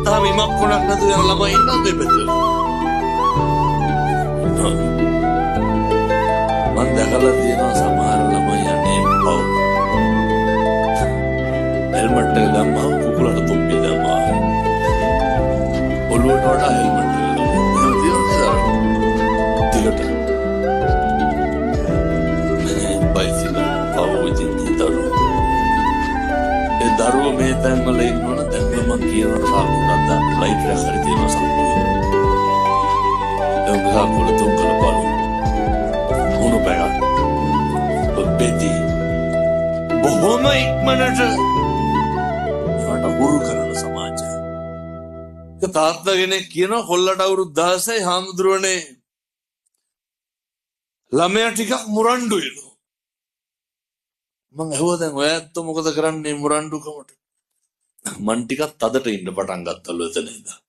ගත්තාම ඉමක් කොනක් නැතුව යන ළමයි ඉන්නත් දෙපැත්තට. මම දැකලා තියෙනවා සමහර ළමයි යන්නේ පව්. හෙල්මට් එක දැම්මම කුකුලට තුම්බි දැම්මා. ඔළුවට වඩා හෙල්මට් එක දැම්මා. තිකට. බයිසිකල් පව් ඉතින් දරුවෝ. ඒ දරුවෝ මේ තැන්වල ඉන්නවනේ දැන් මම කියනකොට සාකුණක් දාන්න ලයිට් එක හරි තියෙනවා සම්පූර්ණ. ඒක සාකුණ තුන් කල බලු. උණු පැග. පෙති. බොහොම ඉක්මනට මට හුරු කරන සමාජය. ඒක තාත්තා කෙනෙක් කියනවා කොල්ලට අවුරුදු 16යි හාමුදුරුවනේ ළමයා ටිකක් මුරණ්ඩුයිලු. මං ඇහුවා දැන් ඔය ඇත්ත මොකද කරන්නේ මුරණ්ඩුකමට? මං ටිකක් තදට ඉන්න පටන් ගත්තලු එතන ඉඳලා.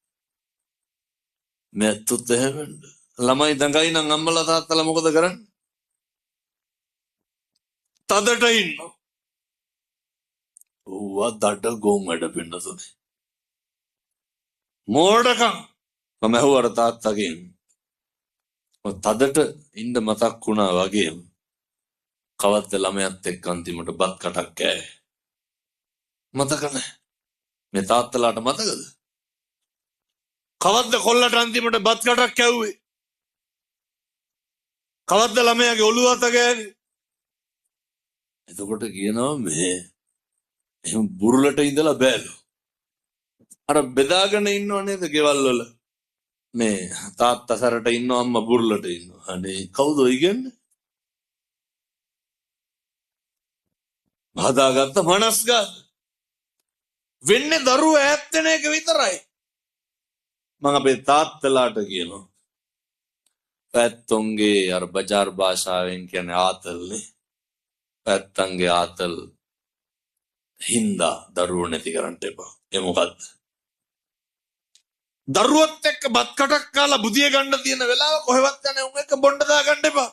මේ ඇත්තත් එහෙම ළමයි දඟයි නම් අම්මලා තාත්තලා මොකද කරන්නේ? තදට ඉන්න. ඌවා දඩ ගොම් වැඩ පින්නතුනේ. මෝඩකම්. මම ඇහුවා තාත්තගෙන්. තදට ඉන්න මතක් වුණා වගේම කවද්ද ළමයාත් එක්ක අන්තිමට බත් කටක් කෑවේ? මතක නැහැ. මේ තාත්තලාට මතකද? කවද්ද කොල්ලට අන්තිමට බත් කටක් කැව්වේ? කවද්ද ළමයාගේ ඔළුව අත ගෑවේ? එතකොට කියනවා මේ එහෙම බුරුලට ඉඳලා බෑලු. අර බෙදාගෙන ඉන්නව නේද ගෙවල් වල? මේ තාත්තා සැරට ඉන්නවා අම්මා බුරුලට ඉන්නවා. අනේ කවුද ඔය කියන්නේ? හදාගත්ත මනස්ගත වෙන්නේ දරුවෝ ඈත් වෙන එක විතරයි. මම අපේ තාත්තලාට කියනවා පැත්තොන්ගේ අර බජාර් භාෂාවෙන් කියන්නේ ආතල්නේ. පැත්තන්ගේ ආතල් හින්දා දරුවෝ නැති කරන්න එපා. ඒ මොකද්ද? දරුවොත් එක්ක බත් කටක් කාලා බුදිය ගන්න තියෙන වෙලාව කොහෙවත් යන්නේ උන් එක්ක බොණ්ඩ දා ගන්න එපා.